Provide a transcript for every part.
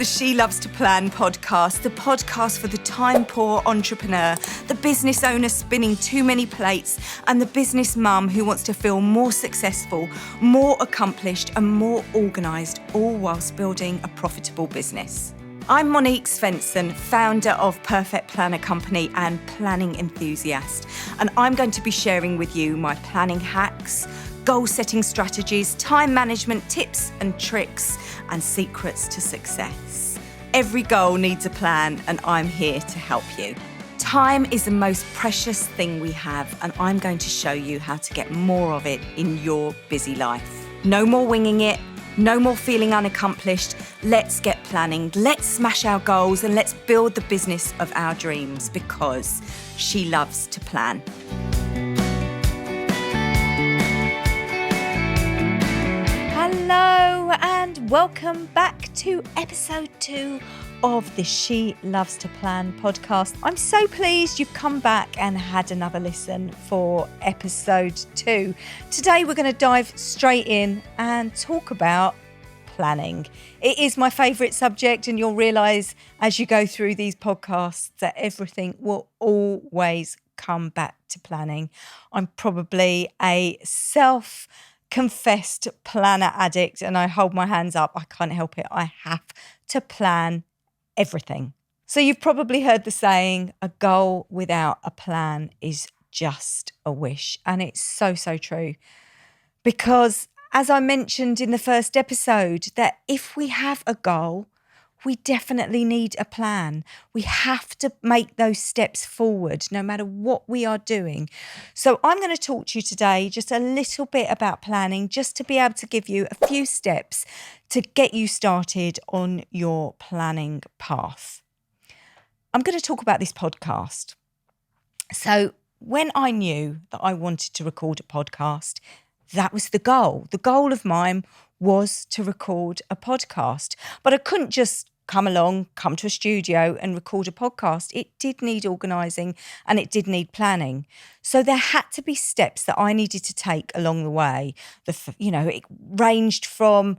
the She Loves to Plan podcast, the podcast for the time-poor entrepreneur, the business owner spinning too many plates, and the business mum who wants to feel more successful, more accomplished, and more organised, all whilst building a profitable business. I'm Monique Svensson, founder of Perfect Planner Company and planning enthusiast, and I'm going to be sharing with you my planning hacks, goal-setting strategies, time management tips and tricks, and secrets to success. Every goal needs a plan, and I'm here to help you. Time is the most precious thing we have, and I'm going to show you how to get more of it in your busy life. No more winging it, no more feeling unaccomplished. Let's get planning, let's smash our goals, and let's build the business of our dreams, because she loves to plan. Hello and welcome back to episode 2 of the She Loves to Plan podcast. I'm so pleased you've come back and had another listen for episode 2. Today we're going to dive straight in and talk about planning. It is my favourite subject, and you'll realise as you go through these podcasts that everything will always come back to planning. I'm probably a self-confessed planner addict, and I hold my hands up. I can't help it. I have to plan everything. So you've probably heard the saying, a goal without a plan is just a wish. And it's so, so true. Because as I mentioned in the first episode, that if we have a goal, we definitely need a plan. We have to make those steps forward no matter what we are doing. So I'm going to talk to you today just a little bit about planning, just to be able to give you a few steps to get you started on your planning path. I'm going to talk about this podcast. So when I knew that I wanted to record a podcast, that was the goal. The goal of mine was to record a podcast. But I couldn't just come to a studio and record a podcast. It did need organising and it did need planning. So there had to be steps that I needed to take along the way. It ranged from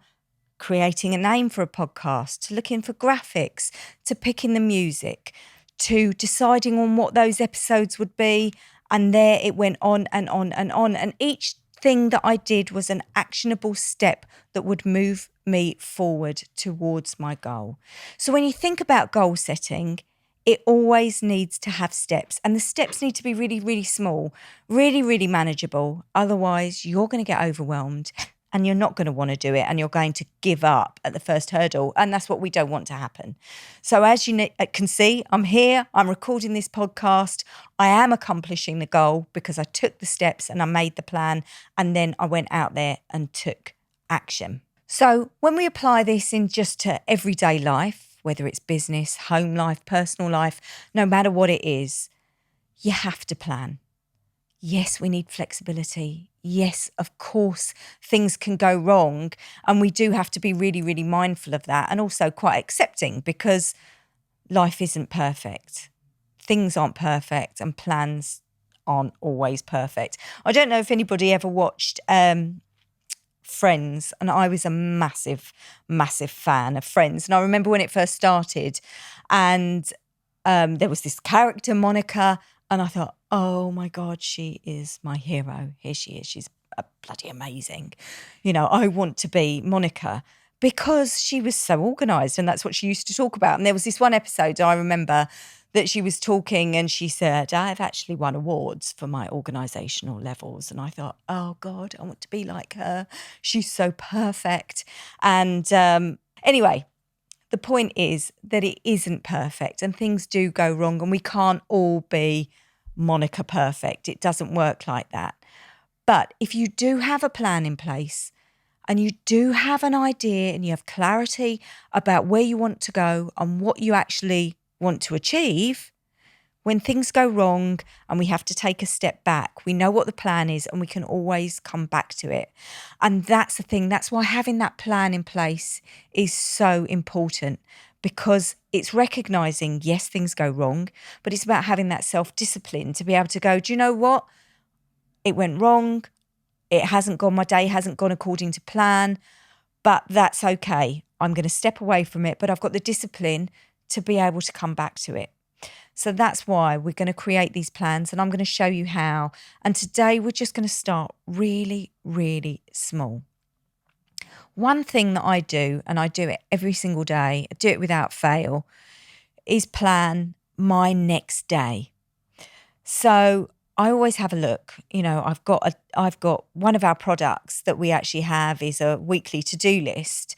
creating a name for a podcast, to looking for graphics, to picking the music, to deciding on what those episodes would be. And there it went on and on and on. And each thing that I did was an actionable step that would move me forward towards my goal. So when you think about goal setting, it always needs to have steps, and the steps need to be really, really small, really, really manageable. Otherwise, you're going to get overwhelmed and you're not going to want to do it, and you're going to give up at the first hurdle. And that's what we don't want to happen. So as you can see, I'm here, I'm recording this podcast. I am accomplishing the goal because I took the steps and I made the plan, and then I went out there and took action. So when we apply this in just to everyday life, whether it's business, home life, personal life, no matter what it is, you have to plan. Yes, we need flexibility. Yes, of course, things can go wrong, and we do have to be really, really mindful of that, and also quite accepting, because life isn't perfect. Things aren't perfect, and plans aren't always perfect. I don't know if anybody ever watched Friends, and I was a massive, massive fan of Friends. And I remember when it first started, and there was this character, Monica, and I thought, oh my God, she is my hero. Here she is. She's bloody amazing. I want to be Monica, because she was so organised, and that's what she used to talk about. And there was this one episode I remember that she was talking, and she said, I've actually won awards for my organisational levels. And I thought, oh God, I want to be like her. She's so perfect. And anyway, the point is that it isn't perfect, and things do go wrong, and we can't all be Monica perfect. It doesn't work like that. But if you do have a plan in place, and you do have an idea, and you have clarity about where you want to go and what you actually want to achieve, when things go wrong and we have to take a step back, we know what the plan is, and we can always come back to it. And that's the thing. That's why having that plan in place is so important, because it's recognising, yes, things go wrong, but it's about having that self-discipline to be able to go, do you know what? It went wrong. My day hasn't gone according to plan, but that's okay. I'm going to step away from it, but I've got the discipline to be able to come back to it. So that's why we're going to create these plans, and I'm going to show you how. And today we're just going to start really, really small. One thing that I do, and I do it every single day, I do it without fail, is plan my next day. So I always have a look. I've got one of our products that we actually have is a weekly to-do list.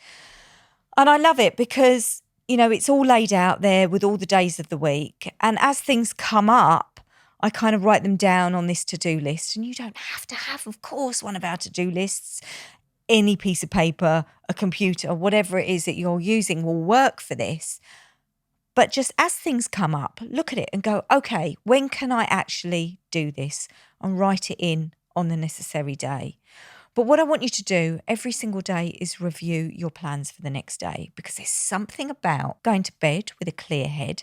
And I love it because, it's all laid out there with all the days of the week. And as things come up, I kind of write them down on this to-do list. And you don't have to have, of course, one of our to-do lists. Any piece of paper, a computer, whatever it is that you're using will work for this. But just as things come up, look at it and go, okay, when can I actually do this? And write it in on the necessary day. But what I want you to do every single day is review your plans for the next day, because there's something about going to bed with a clear head,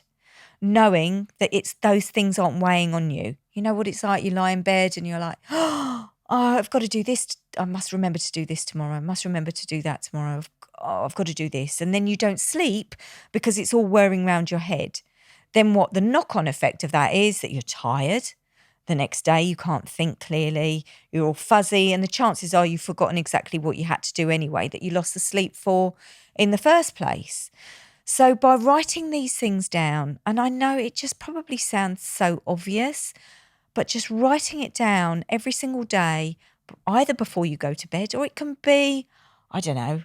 knowing that it's those things aren't weighing on you. You know what it's like? You lie in bed and you're like, oh, I've got to do this. I must remember to do this tomorrow. I must remember to do that tomorrow. I've got to do this. And then you don't sleep because it's all whirring around your head. Then what the knock-on effect of that is that you're tired. The next day you can't think clearly, you're all fuzzy, and the chances are you've forgotten exactly what you had to do anyway, that you lost the sleep for in the first place. So by writing these things down, and I know it just probably sounds so obvious, but just writing it down every single day, either before you go to bed, or it can be, I don't know,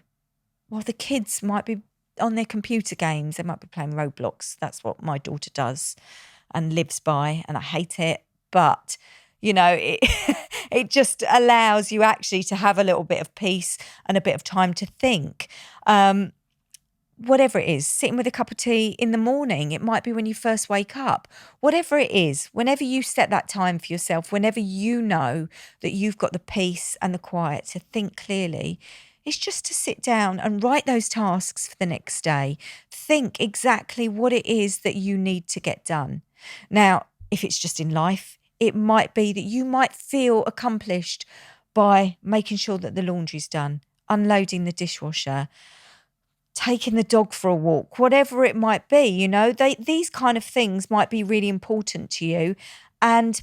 well, the kids might be on their computer games. They might be playing Roblox. That's what my daughter does and lives by, and I hate it. But, it, it just allows you actually to have a little bit of peace and a bit of time to think. Whatever it is, sitting with a cup of tea in the morning, it might be when you first wake up. Whatever it is, whenever you set that time for yourself, whenever you know that you've got the peace and the quiet to think clearly, it's just to sit down and write those tasks for the next day. Think exactly what it is that you need to get done. Now, if it's just in life, it might be that you might feel accomplished by making sure that the laundry's done, unloading the dishwasher, taking the dog for a walk, whatever it might be. These kind of things might be really important to you and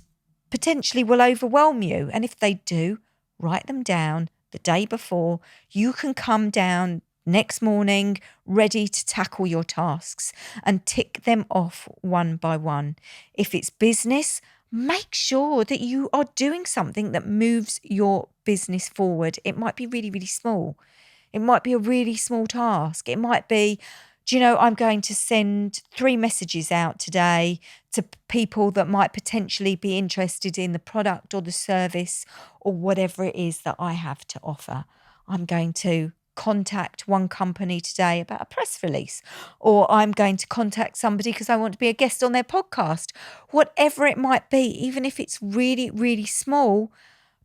potentially will overwhelm you. And if they do, write them down the day before. You can come down next morning ready to tackle your tasks and tick them off one by one. If it's business, make sure that you are doing something that moves your business forward. It might be really, really small. It might be a really small task. It might be, I'm going to send 3 messages out today to people that might potentially be interested in the product or the service or whatever it is that I have to offer. I'm going to contact one company today about a press release, or I'm going to contact somebody because I want to be a guest on their podcast. Whatever it might be, even if it's really, really small,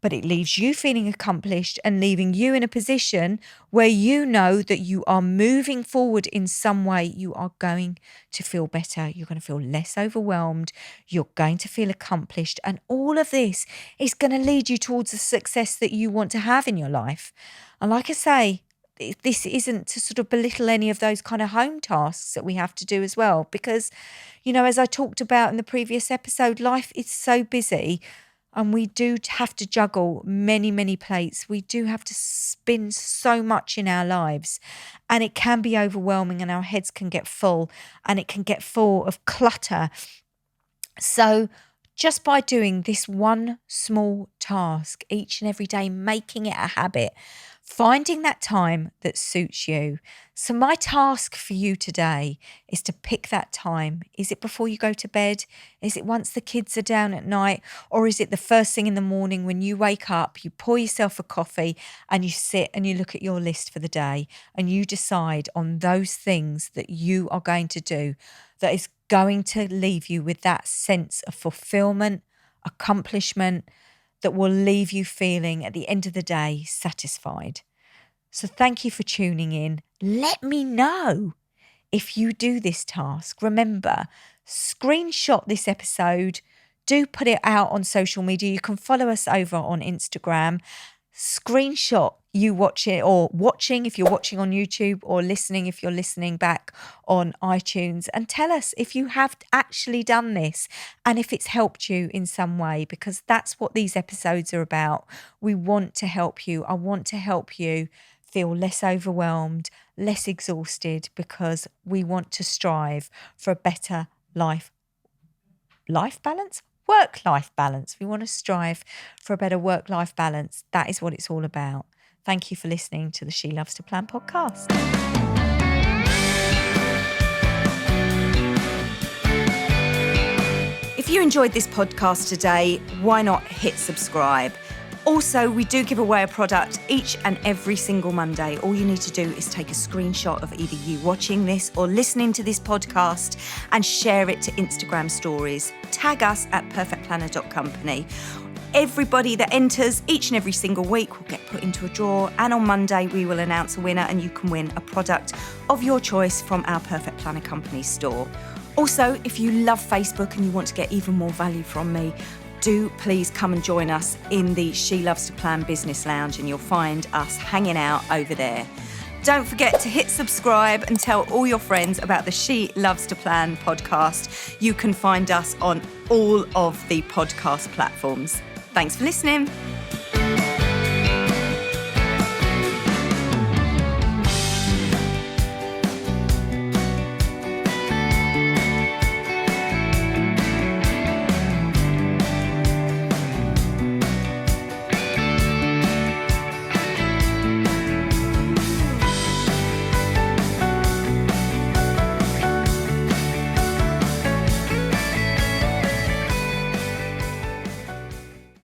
but it leaves you feeling accomplished and leaving you in a position where you know that you are moving forward in some way. You are going to feel better. You're going to feel less overwhelmed. You're going to feel accomplished. And all of this is going to lead you towards the success that you want to have in your life. And like I say, this isn't to sort of belittle any of those kind of home tasks that we have to do as well. Because, as I talked about in the previous episode, life is so busy. And we do have to juggle many, many plates. We do have to spin so much in our lives. And it can be overwhelming and our heads can get full and it can get full of clutter. So just by doing this one small task each and every day, making it a habit, finding that time that suits you. So my task for you today is to pick that time. Is it before you go to bed? Is it once the kids are down at night? Or is it the first thing in the morning when you wake up, you pour yourself a coffee and you sit and you look at your list for the day and you decide on those things that you are going to do that is going to leave you with that sense of fulfillment, accomplishment, that will leave you feeling at the end of the day satisfied. So thank you for tuning in. Let me know if you do this task. Remember, screenshot this episode. Do put it out on social media. You can follow us over on Instagram. Screenshot you watching if you're watching on YouTube, or listening if you're listening back on iTunes, and tell us if you have actually done this and if it's helped you in some way, because that's what these episodes are about. We want to help you. I want to help you feel less overwhelmed, less exhausted, because we want to strive for a better work-life balance. We want to strive for a better work-life balance. That is what it's all about. Thank you for listening to the She Loves to Plan podcast. If you enjoyed this podcast today, why not hit subscribe? Also, we do give away a product each and every single Monday. All you need to do is take a screenshot of either you watching this or listening to this podcast and share it to Instagram stories. Tag us at perfectplanner.company. Everybody that enters each and every single week will get put into a draw, and on Monday we will announce a winner, and you can win a product of your choice from our Perfect Planner Company store. Also, if you love Facebook and you want to get even more value from me, do please come and join us in the She Loves to Plan Business Lounge, and you'll find us hanging out over there. Don't forget to hit subscribe and tell all your friends about the She Loves to Plan podcast. You can find us on all of the podcast platforms. Thanks for listening.